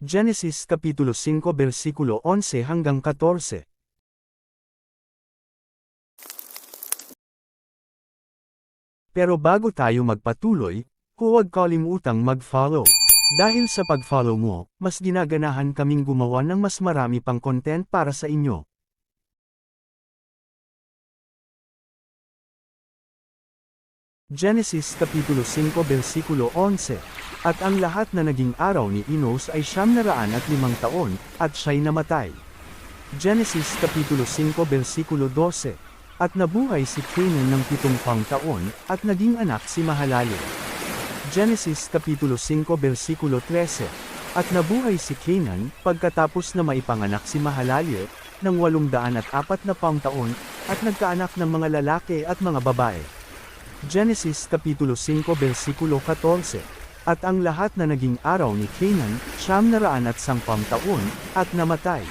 Genesis Kapitulo 5 versikulo 11 hanggang 14. Pero bago tayo magpatuloy, huwag kalimutang mag-follow. Dahil sa pag-follow mo, mas ginaganahan kaming gumawa ng mas marami pang content para sa inyo. Genesis Kapitulo 5 versikulo 11. At ang lahat na naging araw ni Enos ay 905 taon, at siya'y namatay. Genesis Kapitulo 5 versikulo 12. At nabuhay si Canaan ng 70 taon, at naging anak si Mahalalel. Genesis Kapitulo 5 versikulo 13. At nabuhay si Canaan, pagkatapos na maipanganak si Mahalalel, ng 840 taon, at nagkaanak ng mga lalaki at mga babae. Genesis Kapitulo 5 versikulo 14. At ang lahat na naging araw ni Canaan, 910 taon, at namatay.